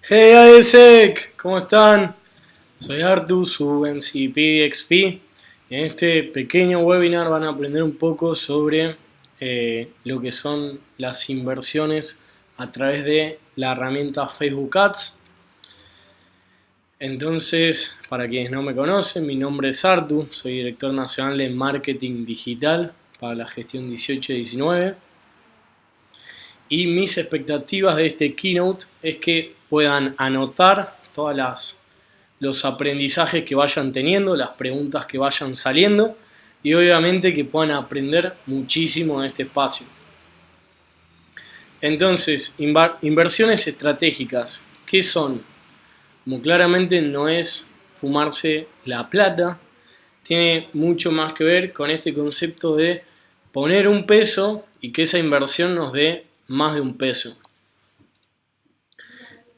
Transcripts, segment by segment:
Hey AESEC, ¿cómo están? Soy Artu, su MCP de XP. En este pequeño webinar van a aprender un poco sobre lo que son las inversiones a través de la herramienta Facebook Ads. Entonces, para quienes no me conocen, mi nombre es Artu, soy director nacional de marketing digital para la gestión 18-19. Y mis expectativas de este keynote es que puedan anotar los aprendizajes que vayan teniendo, las preguntas que vayan saliendo y obviamente que puedan aprender muchísimo de este espacio. Entonces, inversiones estratégicas, ¿qué son? Como claramente no es fumarse la plata, tiene mucho más que ver con este concepto de poner un peso y que esa inversión nos dé más de un peso.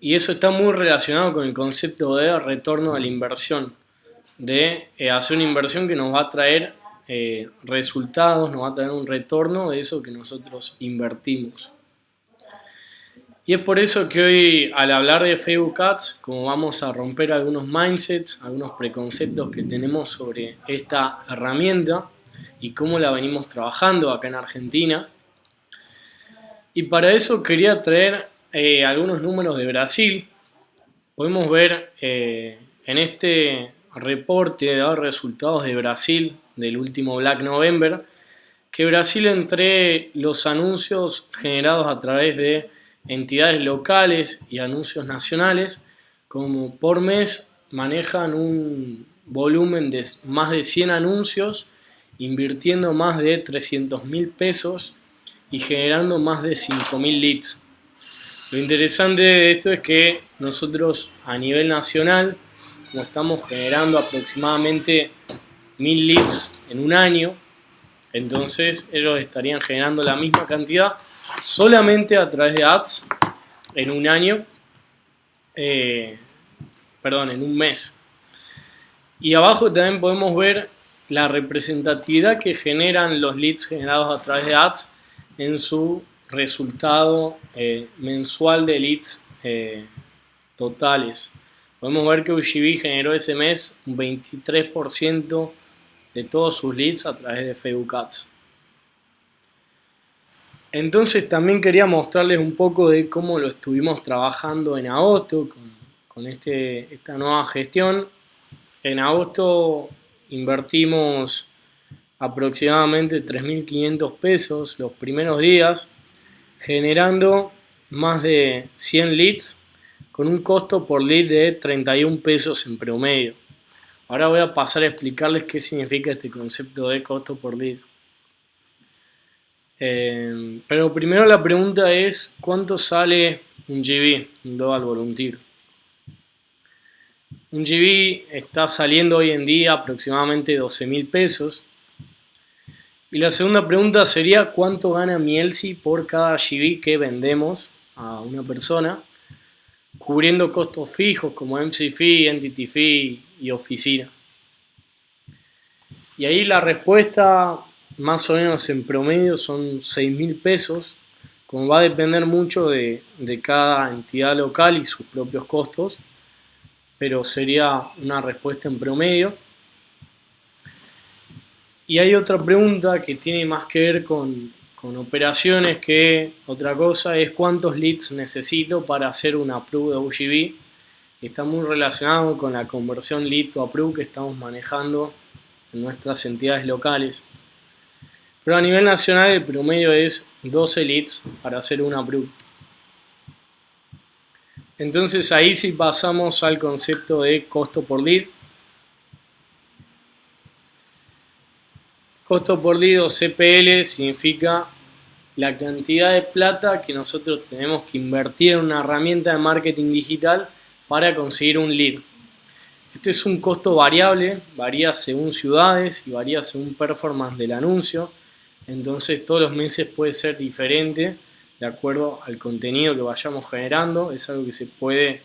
Y eso está muy relacionado con el concepto de retorno a la inversión, de hacer una inversión que nos va a traer resultados, nos va a traer un retorno de eso que nosotros invertimos. Y es por eso que hoy, al hablar de Facebook Ads, como vamos a romper algunos mindsets, algunos preconceptos que tenemos sobre esta herramienta y cómo la venimos trabajando acá en Argentina. Y para eso quería traer algunos números de Brasil. Podemos ver en este reporte de resultados de Brasil del último Black November que Brasil, entre los anuncios generados a través de entidades locales y anuncios nacionales, como por mes manejan un volumen de más de 100 anuncios, invirtiendo más de 300.000 pesos y generando más de 5.000 leads. Lo interesante de esto es que nosotros a nivel nacional, como estamos generando aproximadamente 1.000 leads en un año, entonces ellos estarían generando la misma cantidad solamente a través de ads en un año, en un mes. Y abajo también podemos ver la representatividad que generan los leads generados a través de ads en su resultado mensual de leads totales. Podemos ver que UGV generó ese mes un 23% de todos sus leads a través de Facebook Ads. Entonces también quería mostrarles un poco de cómo lo estuvimos trabajando en agosto con esta nueva gestión. En agosto invertimos aproximadamente 3.500 pesos los primeros días, generando más de 100 leads con un costo por lead de 31 pesos en promedio. Ahora voy a pasar a explicarles qué significa este concepto de costo por lead. Pero primero la pregunta es, ¿cuánto sale un GB, un Global Volunteer? Un GB está saliendo hoy en día aproximadamente 12.000 pesos. Y la segunda pregunta sería, ¿cuánto gana Mielsi por cada GB que vendemos a una persona? Cubriendo costos fijos como MC Fee, Entity Fee y oficina. Y ahí la respuesta más o menos en promedio son 6.000 pesos, como va a depender mucho de cada entidad local y sus propios costos, pero sería una respuesta en promedio. Y hay otra pregunta que tiene más que ver con operaciones que otra cosa, es cuántos leads necesito para hacer un approve de UGV. Está muy relacionado con la conversión lead to approve que estamos manejando en nuestras entidades locales. Pero a nivel nacional el promedio es 12 leads para hacer un approve. Entonces ahí sí pasamos al concepto de costo por lead. Costo por lead o CPL significa la cantidad de plata que nosotros tenemos que invertir en una herramienta de marketing digital para conseguir un lead. Este es un costo variable, varía según ciudades y varía según performance del anuncio. Entonces todos los meses puede ser diferente de acuerdo al contenido que vayamos generando. Es algo que se puede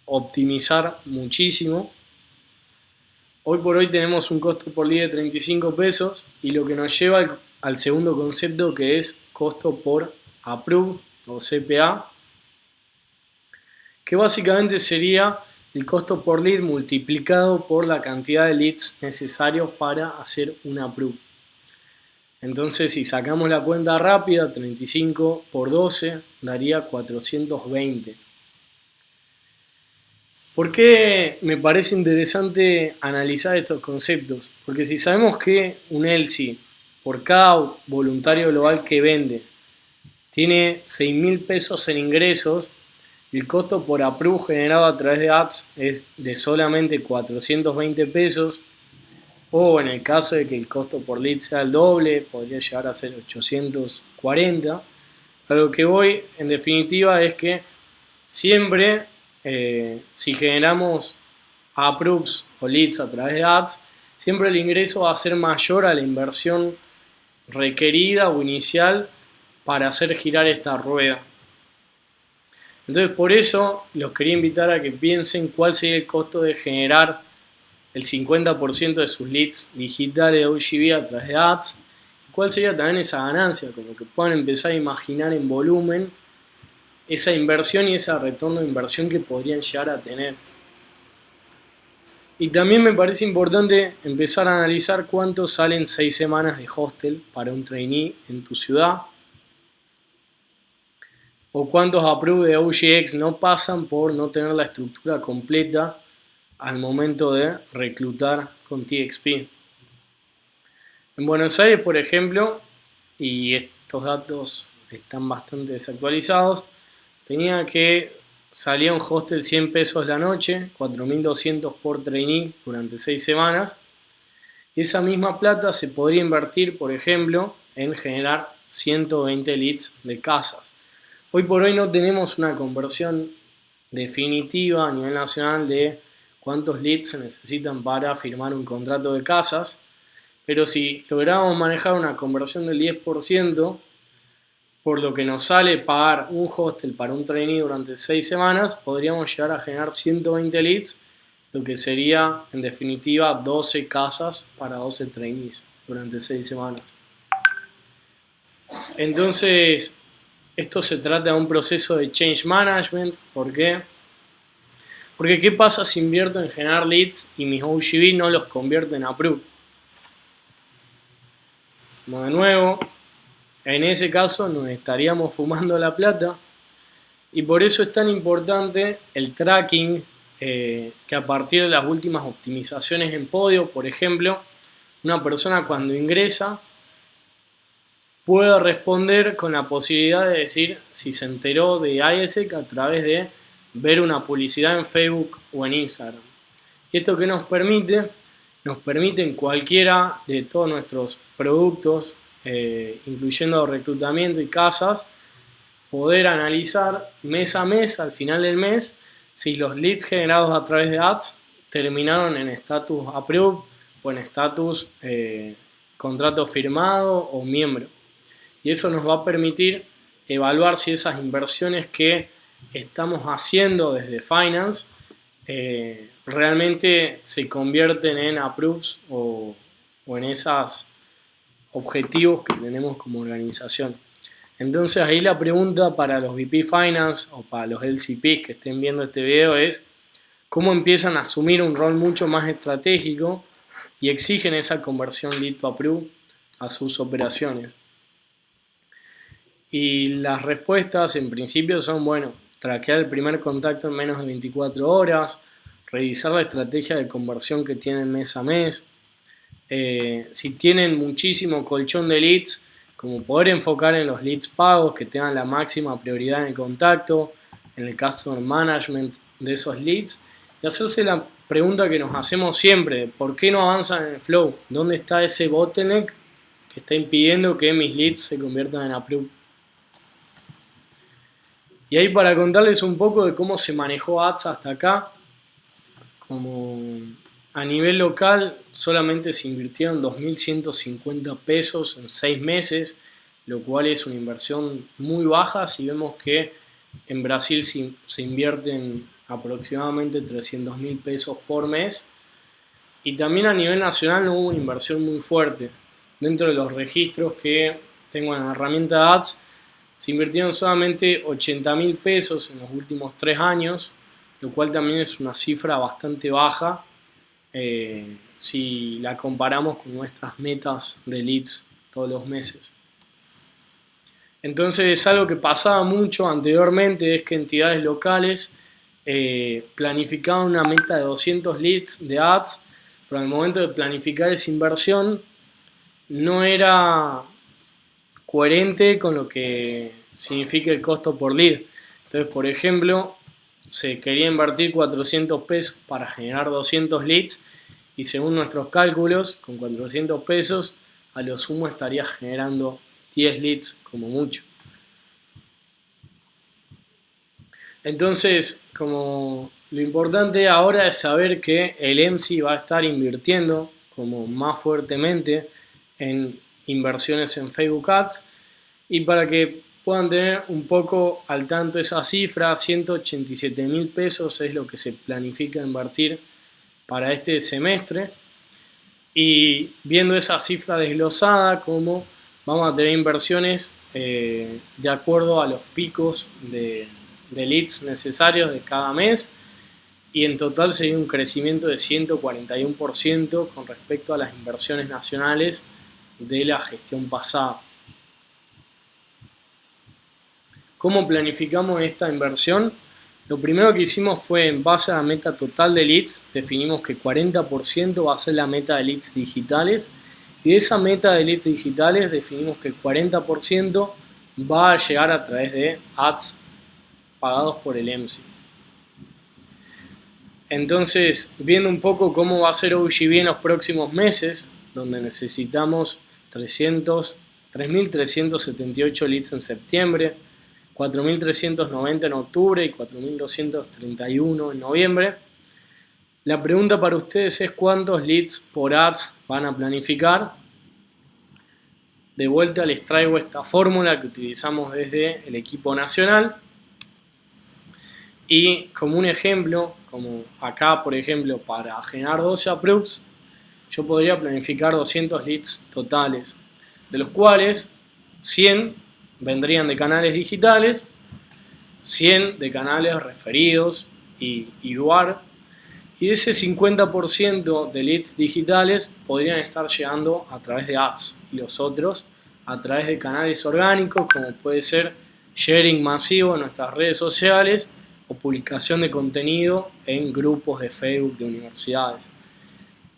optimizar muchísimo. Hoy por hoy tenemos un costo por lead de 35 pesos y lo que nos lleva al segundo concepto, que es costo por approve o CPA, que básicamente sería el costo por lead multiplicado por la cantidad de leads necesarios para hacer un approve. Entonces, si sacamos la cuenta rápida, 35 por 12 daría 420. ¿Por qué me parece interesante analizar estos conceptos? Porque si sabemos que un ELSI por cada voluntario global que vende tiene 6.000 pesos en ingresos, el costo por approve generado a través de ads es de solamente 420 pesos, o en el caso de que el costo por lead sea el doble, podría llegar a ser 840. A lo que voy, en definitiva, es que siempre, si generamos approves o leads a través de ads, siempre el ingreso va a ser mayor a la inversión requerida o inicial para hacer girar esta rueda. Entonces, por eso los quería invitar a que piensen cuál sería el costo de generar el 50% de sus leads digitales de OGV a través de ads, y cuál sería también esa ganancia, como que puedan empezar a imaginar en volumen esa inversión y ese retorno de inversión que podrían llegar a tener. Y también me parece importante empezar a analizar cuánto salen 6 semanas de hostel para un trainee en tu ciudad, o cuántos approve de OGX no pasan por no tener la estructura completa al momento de reclutar con TXP. En Buenos Aires, por ejemplo, y estos datos están bastante desactualizados, tenía que salía un hostel 100 pesos la noche, 4.200 por trainee durante 6 semanas, y esa misma plata se podría invertir, por ejemplo, en generar 120 leads de casas. Hoy por hoy no tenemos una conversión definitiva a nivel nacional de cuántos leads se necesitan para firmar un contrato de casas, pero si logramos manejar una conversión del 10%, por lo que nos sale pagar un hostel para un trainee durante 6 semanas, podríamos llegar a generar 120 leads, lo que sería en definitiva 12 casas para 12 trainees durante 6 semanas. Entonces, esto se trata de un proceso de change management. ¿Por qué? Porque ¿qué pasa si invierto en generar leads y mis OGV no los convierto en approve? Como de nuevo, en ese caso nos estaríamos fumando la plata, y por eso es tan importante el tracking, que a partir de las últimas optimizaciones en Podio, por ejemplo, una persona cuando ingresa puede responder con la posibilidad de decir si se enteró de ISEC a través de ver una publicidad en Facebook o en Instagram. ¿Y esto qué nos permite? Nos permite en cualquiera de todos nuestros productos, incluyendo reclutamiento y casas, poder analizar mes a mes, al final del mes, si los leads generados a través de ads terminaron en status approved o en status contrato firmado o miembro. Y eso nos va a permitir evaluar si esas inversiones que estamos haciendo desde Finance realmente se convierten en approves o en esos objetivos que tenemos como organización. Entonces ahí la pregunta para los VP Finance o para los LCPs que estén viendo este video es cómo empiezan a asumir un rol mucho más estratégico y exigen esa conversión lead to approve a sus operaciones. Y las respuestas en principio son, bueno, traquear el primer contacto en menos de 24 horas, revisar la estrategia de conversión que tienen mes a mes, si tienen muchísimo colchón de leads, como poder enfocar en los leads pagos que tengan la máxima prioridad en el contacto, en el customer management de esos leads, y hacerse la pregunta que nos hacemos siempre: ¿por qué no avanzan en el flow? ¿Dónde está ese bottleneck que está impidiendo que mis leads se conviertan en approve? Y ahí, para contarles un poco de cómo se manejó ads hasta acá, como a nivel local solamente se invirtieron 2.150 pesos en 6 meses, lo cual es una inversión muy baja si vemos que en Brasil se invierten aproximadamente 300.000 pesos por mes. Y también a nivel nacional no hubo una inversión muy fuerte. Dentro de los registros que tengo en la herramienta de ads, se invirtieron solamente 80.000 pesos en los últimos 3 años, lo cual también es una cifra bastante baja si la comparamos con nuestras metas de leads todos los meses. Entonces, algo que pasaba mucho anteriormente es que entidades locales planificaban una meta de 200 leads de ads, pero al momento de planificar esa inversión no era coherente con lo que significa el costo por lead. Entonces, por ejemplo, se quería invertir 400 pesos para generar 200 leads y según nuestros cálculos, con 400 pesos a lo sumo estaría generando 10 leads como mucho. Entonces, como lo importante ahora es saber que el EMSI va a estar invirtiendo como más fuertemente en inversiones en Facebook Ads, y para que puedan tener un poco al tanto esa cifra, 187.000 pesos es lo que se planifica invertir para este semestre, y viendo esa cifra desglosada, como vamos a tener inversiones de acuerdo a los picos de leads necesarios de cada mes, y en total sería un crecimiento de 141% con respecto a las inversiones nacionales de la gestión pasada. ¿Cómo planificamos esta inversión? Lo primero que hicimos fue, en base a la meta total de leads, definimos que 40% va a ser la meta de leads digitales, y de esa meta de leads digitales definimos que el 40% va a llegar a través de ads pagados por el EMSI. Entonces, viendo un poco cómo va a ser OGB en los próximos meses, donde necesitamos 3.378 leads en septiembre, 4.390 en octubre y 4.231 en noviembre. La pregunta para ustedes es cuántos leads por ads van a planificar. De vuelta les traigo esta fórmula que utilizamos desde el equipo nacional. Y como un ejemplo, como acá por ejemplo para generar 12 approves, yo podría planificar 200 leads totales, de los cuales 100 vendrían de canales digitales, 100 de canales referidos y UAR, y ese 50% de leads digitales podrían estar llegando a través de ads y los otros a través de canales orgánicos, como puede ser sharing masivo en nuestras redes sociales o publicación de contenido en grupos de Facebook de universidades.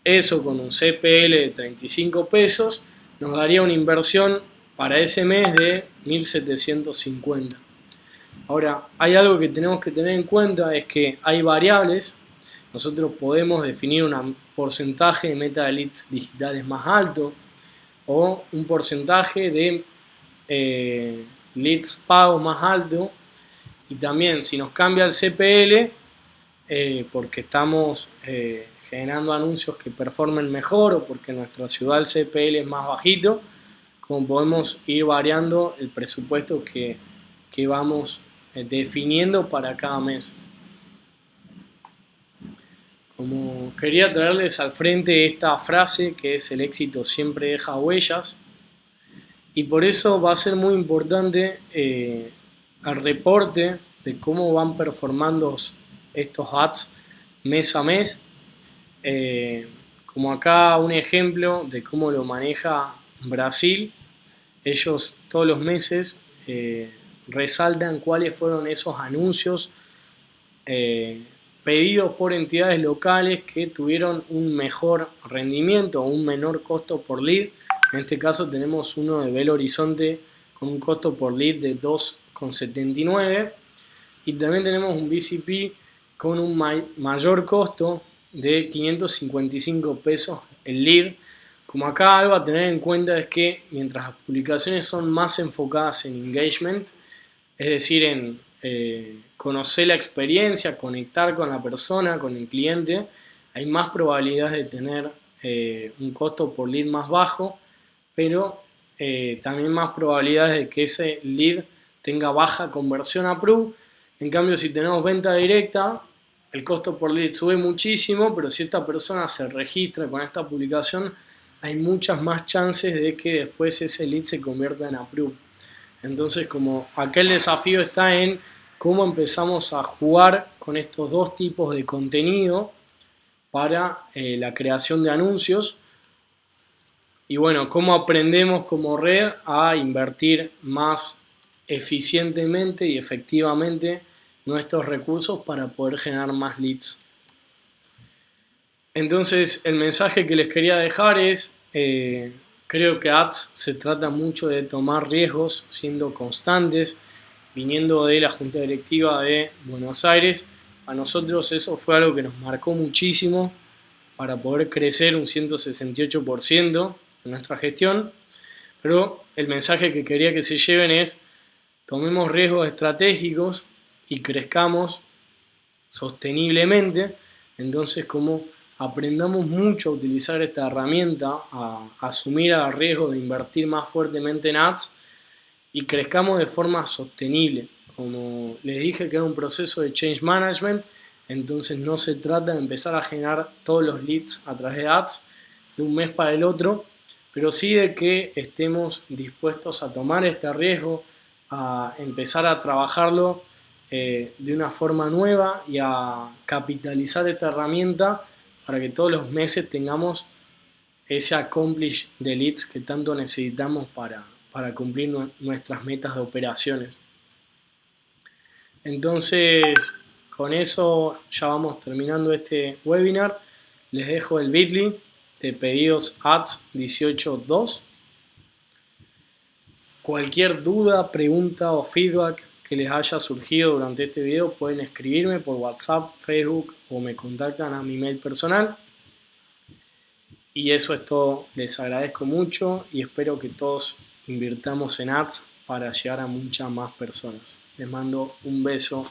Eso con un CPL de 35 pesos nos daría una inversión para ese mes de 1.750. Ahora, hay algo que tenemos que tener en cuenta, es que hay variables. Nosotros podemos definir un porcentaje de meta de leads digitales más alto o un porcentaje de leads pagos más alto, y también si nos cambia el CPL porque estamos generando anuncios que performen mejor o porque en nuestra ciudad el CPL es más bajito, como podemos ir variando el presupuesto que vamos definiendo para cada mes. Como quería traerles al frente esta frase que es: el éxito siempre deja huellas, y por eso va a ser muy importante el reporte de cómo van performando estos ads mes a mes, como acá un ejemplo de cómo lo maneja Brasil. Ellos todos los meses resaltan cuáles fueron esos anuncios pedidos por entidades locales que tuvieron un mejor rendimiento o un menor costo por lead. En este caso tenemos uno de Belo Horizonte con un costo por lead de 2,79, y también tenemos un BCP con un mayor costo de 555 pesos el lead. Como acá algo a tener en cuenta es que mientras las publicaciones son más enfocadas en engagement, es decir, en conocer la experiencia, conectar con la persona, con el cliente, hay más probabilidades de tener un costo por lead más bajo, pero también más probabilidades de que ese lead tenga baja conversión a approve. En cambio, si tenemos venta directa, el costo por lead sube muchísimo, pero si esta persona se registra con esta publicación, hay muchas más chances de que después ese lead se convierta en approve. Entonces, como aquel desafío está en cómo empezamos a jugar con estos dos tipos de contenido para la creación de anuncios. Y bueno, cómo aprendemos como red a invertir más eficientemente y efectivamente nuestros recursos para poder generar más leads. Entonces, el mensaje que les quería dejar es, creo que Ads se trata mucho de tomar riesgos, siendo constantes, viniendo de la Junta Directiva de Buenos Aires. A nosotros eso fue algo que nos marcó muchísimo para poder crecer un 168% en nuestra gestión. Pero el mensaje que quería que se lleven es, tomemos riesgos estratégicos y crezcamos sosteniblemente. Entonces, como aprendamos mucho a utilizar esta herramienta, a asumir el riesgo de invertir más fuertemente en ads y crezcamos de forma sostenible. Como les dije que era un proceso de change management, entonces no se trata de empezar a generar todos los leads a través de ads de un mes para el otro, pero sí de que estemos dispuestos a tomar este riesgo, a empezar a trabajarlo de una forma nueva y a capitalizar esta herramienta para que todos los meses tengamos ese accomplish de leads que tanto necesitamos para cumplir nuestras metas de operaciones. Entonces, con eso ya vamos terminando este webinar. Les dejo el bit.ly de pedidos ads 182. Cualquier duda, pregunta o feedback que les haya surgido durante este video pueden escribirme por WhatsApp, Facebook o me contactan a mi mail personal. Y eso es todo. Les agradezco mucho y espero que todos invirtamos en ads para llegar a muchas más personas. Les mando un beso.